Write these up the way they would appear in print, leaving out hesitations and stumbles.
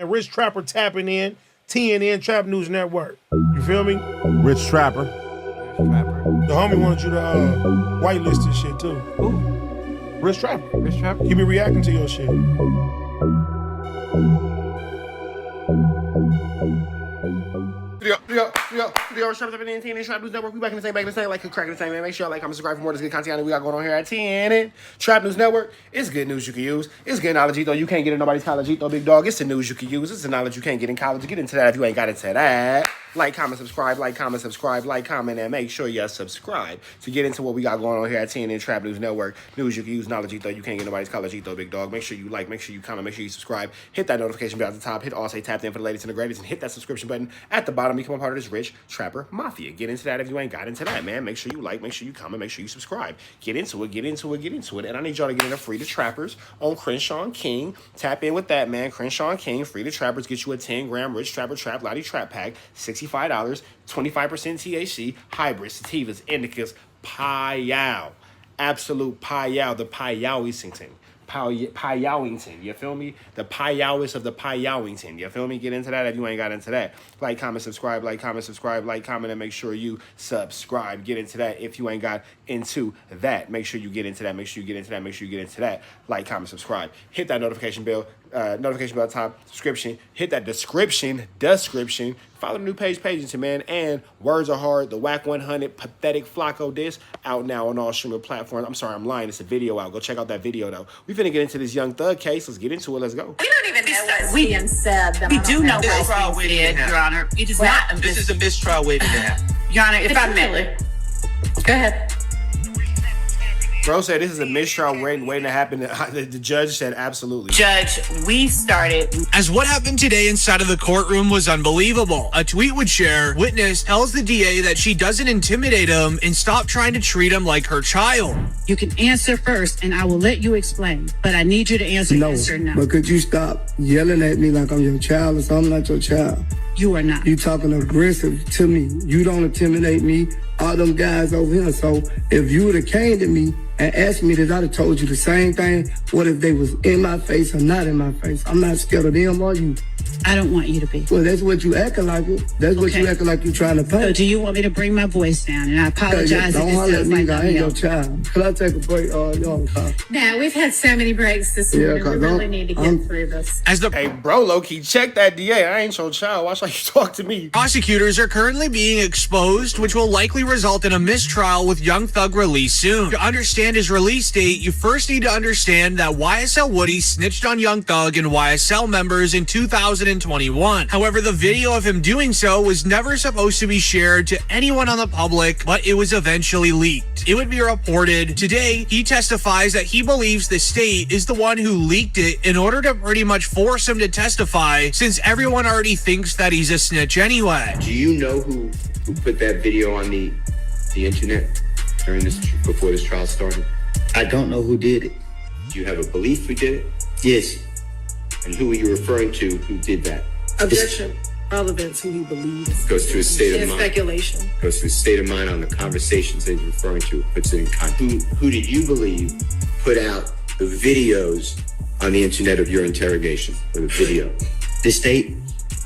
And Rich Trapper tapping in, TNN Trap News Network. You feel me? Rich Trapper. The homie wanted you to whitelist this shit too. Who? Rich Trapper. Rich Trapper? He be reacting to your shit. Trap News Network. We back in the same, like cracking the same, man. Make sure y'all like, comment, subscribe for more of this good content we got going on here at TNN Trap News Network. It's good news you can use. It's good knowledge, though. You can't get in nobody's college, though, big dog. It's the news you can use. It's the knowledge you can't get in college. Get into that if you ain't got into that. Like, comment, subscribe, like, comment, subscribe, like, comment, and make sure you subscribe to get into what we got going on here at TNN Trap News Network. News you can use, knowledge, though. You can't get nobody's college, though, big dog. Make sure you like, make sure you comment, make sure you subscribe. Hit that notification bell at the top. Hit all say tapped in for the latest and the greatest, and hit that subscription button at the bottom. Become a part of this Rich Trapper Mafia. Get into that if you ain't got into that, man. Make sure you like, make sure you comment, make sure you subscribe. Get into it, get into it, get into it. And I need y'all to get in a Free the Trappers on Crenshaw King. Tap in with that, man. Crenshaw King, Free the Trappers. Get you a 10-gram Rich Trapper Trap Lottie Trap Pack. $65. 25% THC, hybrid, sativas, indicas, Payal. Absolute Payal, the Payalwington. Payalwington, you feel me? The Payalist of the Payalwington, you feel me? Get into that if you ain't got into that. Like, comment, subscribe, like, comment, subscribe, like, comment, and make sure you subscribe. Get into that if you ain't got into that. Make sure you get into that. Make sure you get into that. Make sure you get into that. Like, comment, subscribe. Hit that notification bell. Notification bell top, subscription. Hit that description. Follow the new page into, man. And Words Are Hard, the Whack 100, Pathetic Flacco disc, out now on all streaming platforms. I'm sorry, I'm lying. It's a video out. Go check out that video, though. We finna get into this Young Thug case. Let's get into it. Let's go. We don't even know what's being said. We do know what's mistrial being waiting, said, Your Honor. It is not. This is a mistrial waiting to happen. Your Honor, if I may. Go ahead. Bro said this is a mistrial waiting to happen. The judge said absolutely. Judge, we started. As what happened today inside of the courtroom was unbelievable. A tweet would share, witness tells the DA that she doesn't intimidate him and stop trying to treat him like her child. You can answer first and I will let you explain, but I need you to answer yes or no. But could you stop yelling at me like I'm your child or something? I'm not your child. You are not. You talking aggressive to me. You don't intimidate me. All them guys over here. So if you would have came to me and asked me that, I'd have told you the same thing. What if they was in my face or not in my face? I'm not scared of them or you. I don't want you to be. Well, that's what you acting like it. That's what you acting like you trying to pay. So do you want me to bring my voice down? And I apologize if don't it holler at sounds me, like I ain't your I'm child. Could I take a break? Y'all No, we've had so many breaks this morning. We really need to get through this. Hey, bro, low-key, check that DA. I ain't your child. Watch how you talk to me. Prosecutors are currently being exposed, which will likely result in a mistrial with Young Thug release soon. To understand his release date, you first need to understand that YSL Woody snitched on Young Thug and YSL members in 2021. However, the video of him doing so was never supposed to be shared to anyone on the public, but it was eventually leaked. It would be reported today. He testifies that he believes the state is the one who leaked it in order to pretty much force him to testify, since everyone already thinks that he's a snitch anyway. Do you know who put that video on the internet during this, before this trial started? I don't know who did it. Do you have a belief who did it? Yes. And who are you referring to who did that? Objection. Relevance who he believes. Goes to his state of mind. Speculation. Goes to his state of mind on the conversations that he's referring to. Puts it in context. Who did you believe put out the videos on the internet of your interrogation, or the video? The state.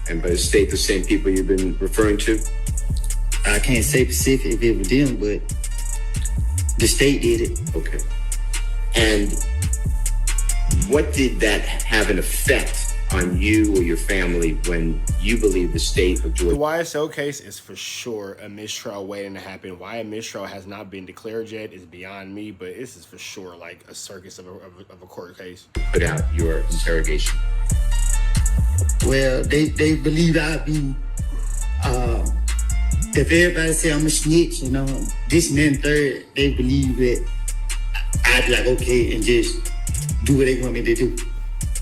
And by the state, the same people you've been referring to? I can't say specific if it was them, but the state did it. Okay. And what did that have an effect on you or your family when you believe the state of Georgia? The YSL case is for sure a mistrial waiting to happen. Why a mistrial has not been declared yet is beyond me, but this is for sure like a circus of a court case. Put out your interrogation. Well, they believe I be, if everybody say I'm a snitch, you know, this and then third, they believe that I'd be like, okay, and just do what they want me to do.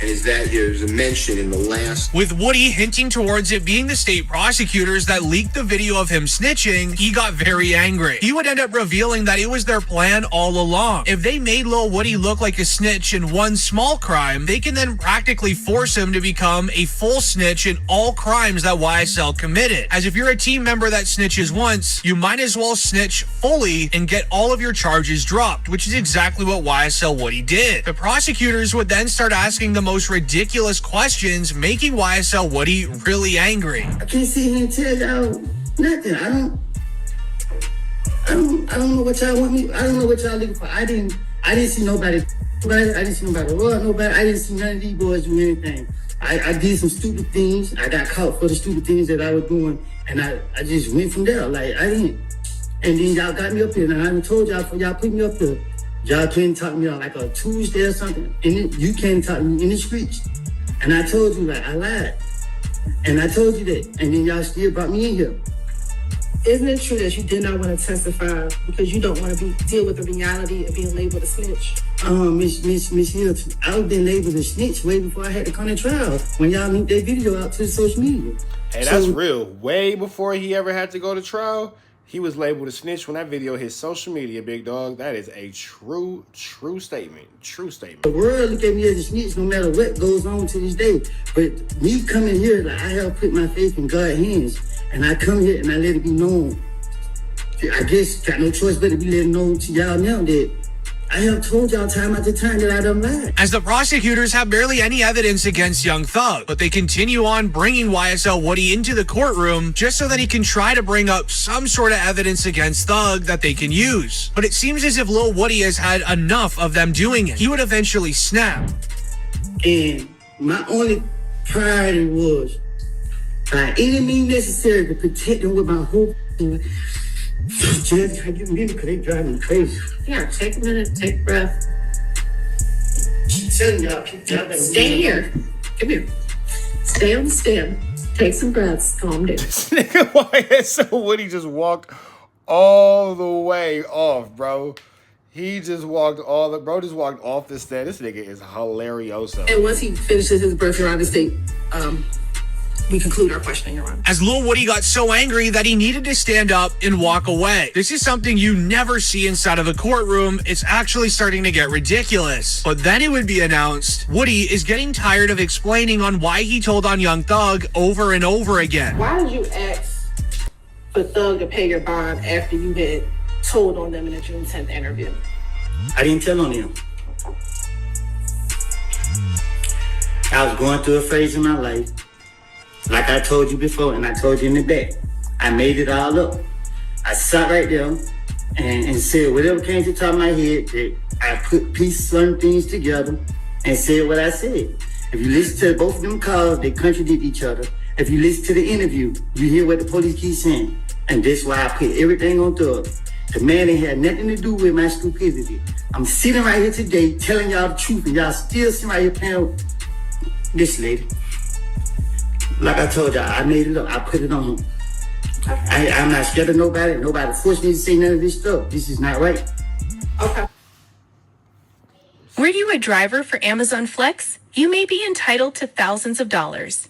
And is that there's a mention in the last... With Woody hinting towards it being the state prosecutors that leaked the video of him snitching, he got very angry. He would end up revealing that it was their plan all along. If they made Lil Woody look like a snitch in one small crime, they can then practically force him to become a full snitch in all crimes that YSL committed. As if you're a team member that snitches once, you might as well snitch fully and get all of your charges dropped, which is exactly what YSL Woody did. The prosecutors would then start asking the most most ridiculous questions, making YSL Woody really angry. I can't sit here and tell y'all nothing. I don't know what y'all want me. I don't know what y'all looking for. I didn't see nobody. I didn't see nobody rob nobody. I didn't see none of these boys do anything. I did some stupid things. I got caught for the stupid things that I was doing, and I just went from there. Like, I didn't. And then y'all got me up here, and I haven't told y'all, for y'all put me up here. Y'all couldn't talk me out like a Tuesday or something. And you can't talk me in the streets. And I told you, like, I lied. And I told you that. And then y'all still brought me in here. Isn't it true that you did not want to testify because you don't want to deal with the reality of being labeled a snitch? Miss Hilton, I've been labeled a snitch way before I had to come to trial. When y'all linked that video out to the social media. Hey, that's real. Way before he ever had to go to trial, he was labeled a snitch when that video hit social media, big dog. That is a true statement. True statement. The world look at me as a snitch no matter what goes on to this day. But me coming here, like, I have put my faith in God's hands. And I come here and I let it be known. I guess got no choice but to be letting known to y'all now that I have told y'all time after time that I done lied. As the prosecutors have barely any evidence against Young Thug, but they continue on bringing YSL Woody into the courtroom just so that he can try to bring up some sort of evidence against Thug that they can use. But it seems as if Lil Woody has had enough of them doing it. He would eventually snap. And my only priority was, by any means necessary, to protect them with my whole Judge, I get me because they drive me crazy. Yeah, take a minute, take a breath. Telling y'all, Stay here. Come here. Stay on the stand. Take some breaths. Calm down. This nigga YSL Woody just walked all the way off, bro. He just walked just walked off the stand. This nigga is hilarioso. And once he finishes his birth around the state, we conclude our questioning, Your Honor. As Lil Woody got so angry that he needed to stand up and walk away. This is something you never see inside of a courtroom. It's actually starting to get ridiculous. But then it would be announced, Woody is getting tired of explaining on why he told on Young Thug over and over again. Why did you ask for Thug to pay your bond after you had told on them in the June 10th interview? I didn't tell on him. I was going through a phase in my life. Like I told you before, and I told you in the back, I made it all up. I sat right there and said whatever came to the top of my head, that I pieced certain things together and said what I said. If you listen to both of them calls, they contradict each other. If you listen to the interview, you hear what the police keep saying. And that's why I put everything on Thug. The man ain't had nothing to do with my stupidity. I'm sitting right here today telling y'all the truth, and y'all still sitting right here playing with this lady. Like I told y'all, I made it up. I put it on him. I'm not scared of nobody. Nobody forced me to say none of this stuff. This is not right. Okay. Were you a driver for Amazon Flex? You may be entitled to thousands of dollars.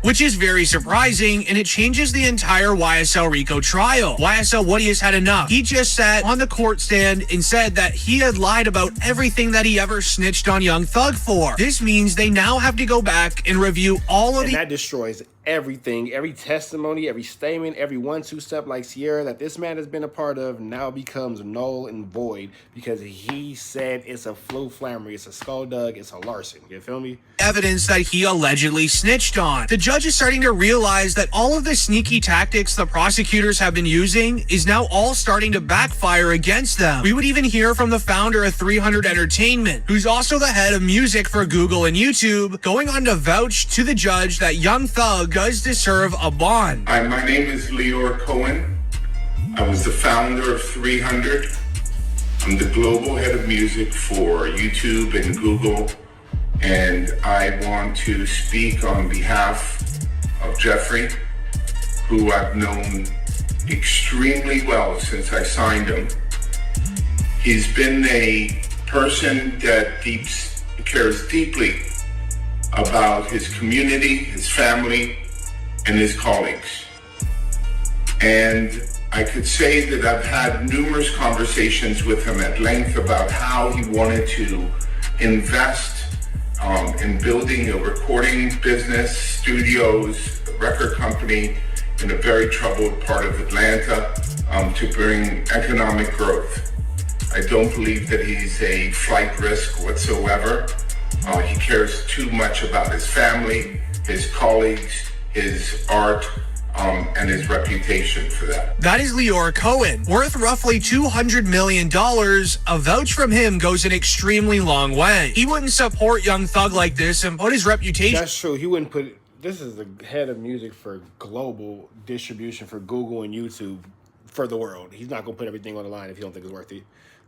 Which is very surprising, and it changes the entire YSL Rico trial. YSL Woody has had enough. He just sat on the court stand and said that he had lied about everything that he ever snitched on Young Thug for. This means they now have to go back and review all of and that destroys everything, every testimony, every statement, every 1-2 step like Sierra that this man has been a part of now becomes null and void because he said it's a Flu Flammery, it's a Skulldug, it's a larceny. You feel me? Evidence that he allegedly snitched on. The judge is starting to realize that all of the sneaky tactics the prosecutors have been using is now all starting to backfire against them. We would even hear from the founder of 300 Entertainment, who's also the head of music for Google and YouTube, going on to vouch to the judge that Young Thug does deserve a bond. Hi, my name is Leor Cohen. I was the founder of 300. I'm the global head of music for YouTube and Google. And I want to speak on behalf of Jeffrey, who I've known extremely well since I signed him. He's been a person that cares deeply about his community, his family, and his colleagues. And I could say that I've had numerous conversations with him at length about how he wanted to invest in building a recording business, studios, a record company in a very troubled part of Atlanta to bring economic growth. I don't believe that he's a flight risk whatsoever. He cares too much about his family, his colleagues, his art, and his reputation for that. That is Leora Cohen, worth roughly $200 million. A vouch from him goes an extremely long way. He wouldn't support Young Thug like this and put his reputation... That's true. He wouldn't put... This is the head of music for global distribution for Google and YouTube for the world. He's not going to put everything on the line if he don't think it's worth it.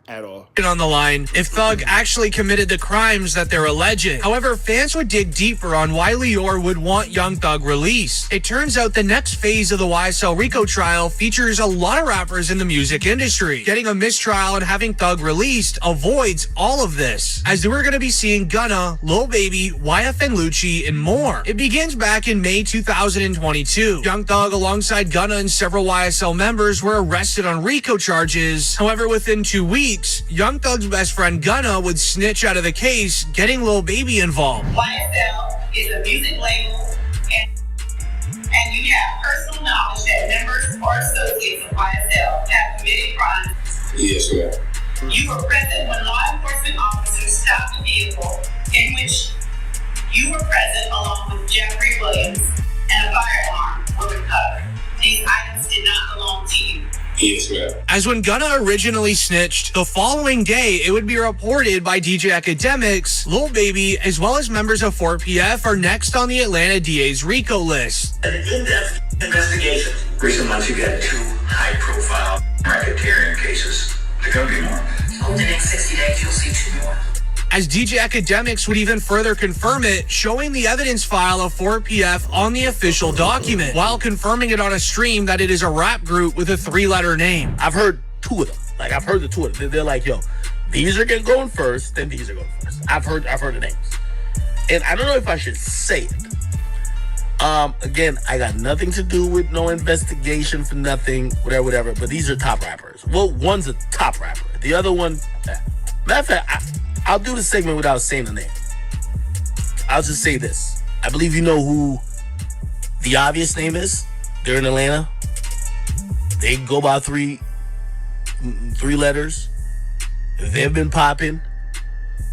At all. On the line if Thug actually committed the crimes that they're alleging. However, fans would dig deeper on why Leora would want Young Thug released. It turns out the next phase of the YSL RICO trial features a lot of rappers in the music industry. Getting a mistrial and having Thug released avoids all of this, as we're going to be seeing Gunna, Lil Baby, YFN Lucci, and more. It begins back in May 2022. Young Thug, alongside Gunna and several YSL members, were arrested on RICO charges. However, within 2 weeks, Young Thug's best friend Gunna would snitch out of the case, getting Lil Baby involved. YSL is a music label, and you have personal knowledge that members or associates of YSL have committed crimes. Yes, ma'am. You were present when law enforcement officers stopped a vehicle in which you were present along with Jeffrey Williams, and a firearm were recovered. These items did not belong to you. Yes, ma'am. As when Gunna originally snitched, the following day it would be reported by DJ Academics, Lil Baby, as well as members of 4PF are next on the Atlanta DA's RICO list. An in-depth investigation. Recent months you've had 2 high-profile racketeering cases. There could be more. Over the next 60 days, you'll see 2 more. As DJ Academics would even further confirm it, showing the evidence file of 4PF on the official document, while confirming it on a stream that it is a rap group with a 3-letter name. I've heard 2 of them. Like, I've heard the 2 of them. They're like, yo, these are going first, then these are going first. I've heard the names. And I don't know if I should say it. Again, I got nothing to do with no investigation for nothing, whatever, but these are top rappers. Well, one's a top rapper. The other one, matter of fact, I'll do the segment without saying the name. I'll just say this. I believe you know who the obvious name is. They're in Atlanta. They go by 3 letters. They've been popping.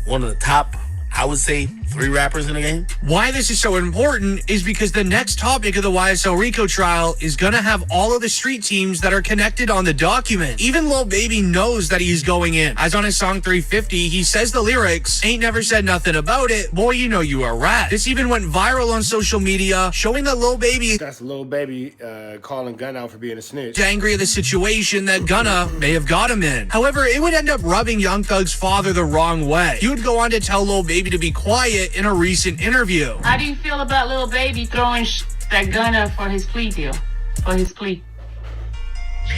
One of the top, I would say, 3 rappers in the game. Why this is so important is because the next topic of the YSL RICO trial is gonna have all of the street teams that are connected on the document. Even Lil Baby knows that he's going in. As on his song 350, he says the lyrics, "Ain't never said nothing about it, boy, you know you a rat." This even went viral on social media, showing that Lil Baby... That's Lil Baby calling Gunna out for being a snitch. ...angry at the situation that Gunna may have got him in. However, it would end up rubbing Young Thug's father the wrong way. He would go on to tell Lil Baby to be quiet in a recent interview. How do you feel about Lil Baby throwing that Gunna for his plea deal? For his plea?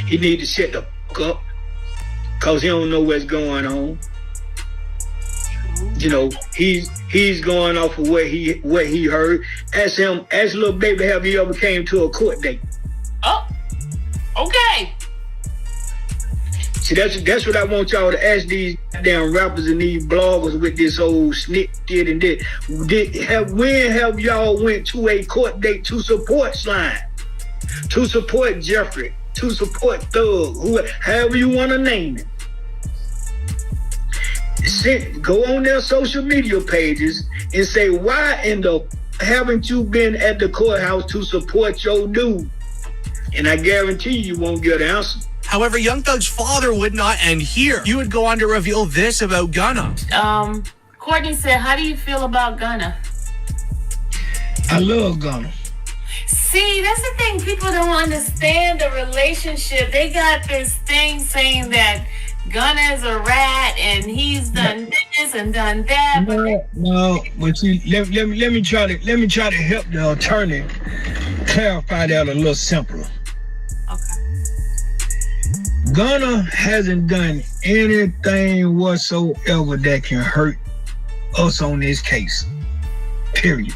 He need to shut the fuck up, cause he don't know what's going on. You know, he's going off of what he heard. Ask Lil Baby, have you ever came to a court date? Oh, okay. See, that's what I want y'all to ask these damn rappers and these bloggers with this whole snitch did and did. When have y'all went to a court date to support Slime, to support Jeffrey, to support Thug, however you want to name it? Go on their social media pages and say, why in the haven't you been at the courthouse to support your dude? And I guarantee you won't get an answer. However, Young Thug's father would not end here. He would go on to reveal this about Gunna. Courtney said, how do you feel about Gunna? I love Gunna. See, that's the thing. People don't understand the relationship. They got this thing saying that Gunna is a rat and he's done this and done that. No, but see, let me try to help the attorney clarify that a little simpler. Gunna hasn't done anything whatsoever that can hurt us on this case. Period.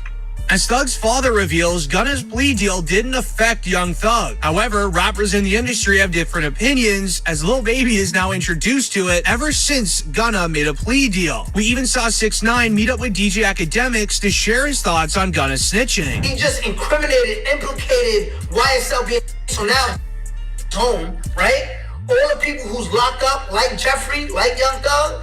As Thug's father reveals, Gunna's plea deal didn't affect Young Thug. However, rappers in the industry have different opinions, as Lil Baby is now introduced to it ever since Gunna made a plea deal. We even saw 6ix9ine meet up with DJ Academics to share his thoughts on Gunna's snitching. He just implicated YSL being so now home, right? all the people who's locked up, like Jeffrey, like Young Thug,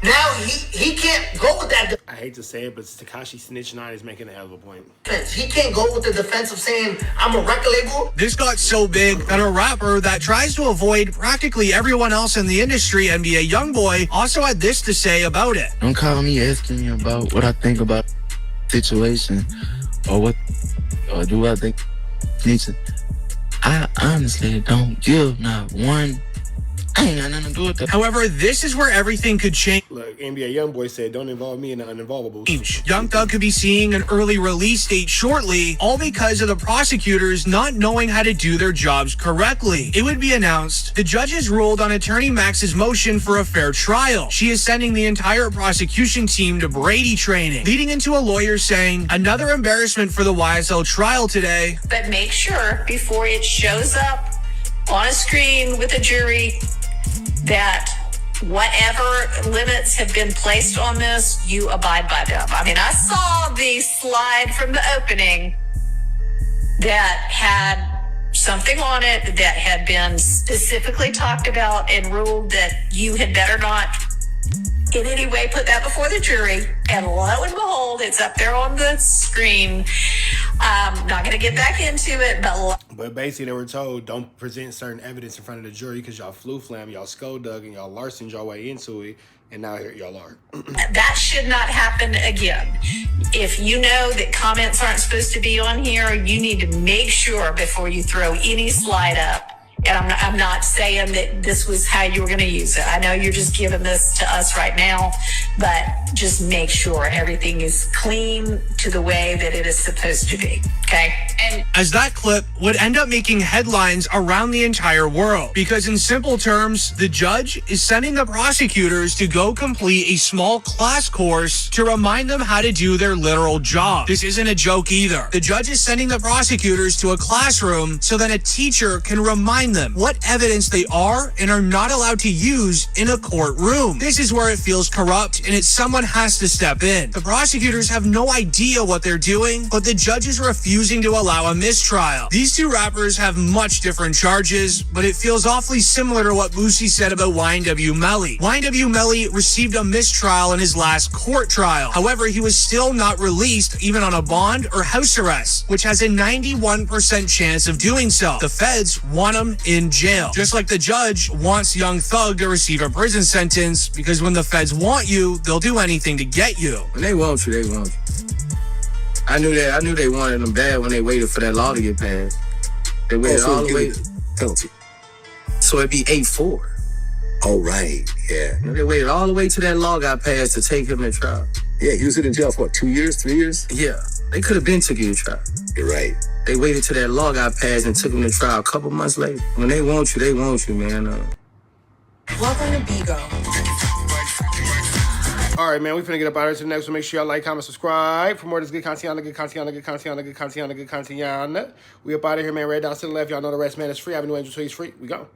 now he can't go with that I hate to say it, but Tekashi Snitch 9 is making a hell of a point. defense. He can't go with the defense of saying, I'm a record label. This got so big that a rapper that tries to avoid practically everyone else in the industry, NBA Youngboy, also had this to say about it. Don't call me asking me about what I think about the situation or do I think needs to. I honestly don't give not one. I ain't got nothing to do with that. However, this is where everything could change. Look, NBA Youngboy said, don't involve me in the uninvolvables. Young Thug could be seeing an early release date shortly, all because of the prosecutors not knowing how to do their jobs correctly. It would be announced the judges ruled on Attorney Max's motion for a fair trial. She is sending the entire prosecution team to Brady training, leading into a lawyer saying, another embarrassment for the YSL trial today. But make sure before it shows up on a screen with a jury that whatever limits have been placed on this, you abide by them. I mean, I saw the slide from the opening that had something on it that had been specifically talked about and ruled that you had better not in any way put that before the jury. And lo and behold, it's up there on the screen. I'm not going to get back into it, but basically they were told don't present certain evidence in front of the jury because y'all flam, y'all skull dug, and y'all larcened your way into it, and now here y'all are. That should not happen again. If you know that comments aren't supposed to be on here, you need to make sure before you throw any slide up. And I'm not saying that this was how you were going to use it. I know you're just giving this to us right now, but just make sure everything is clean to the way that it is supposed to be. Okay? And as that clip would end up making headlines around the entire world, because in simple terms, the judge is sending the prosecutors to go complete a small class course to remind them how to do their literal job. This isn't a joke either. The judge is sending the prosecutors to a classroom so that a teacher can remind them what evidence they are and are not allowed to use in a courtroom. This is where it feels corrupt, and it's someone has to step in. The prosecutors have no idea what they're doing, but the judge is refusing to allow a mistrial. These two rappers have much different charges, but it feels awfully similar to what Boosie said about YNW Melly. YNW Melly received a mistrial in his last court trial. However, he was still not released even on a bond or house arrest, which has a 91% chance of doing so. The feds want him in jail, just like the judge wants Young Thug to receive a prison sentence, because when the feds want you, they'll do anything to get you. When they want you, they want you. I knew they wanted them bad when they waited for that law to get passed. They waited all the way penalty. So it'd be 8-4. Oh, right, yeah. They waited all the way till that law got passed to take him to trial. Yeah, he was in jail for what, 2 years, 3 years? Yeah, they could have been took you to trial. You're right. They waited till that law got passed and took him to trial a couple months later. When they want you, man. Welcome to Bigo. All right, man, we finna get up out of here to the next one. Make sure y'all like, comment, subscribe for more of this good content, good content. We up out of here, man. Right down to the left. Y'all know the rest, man. It's free. Avenue Angel Tweets free. We go.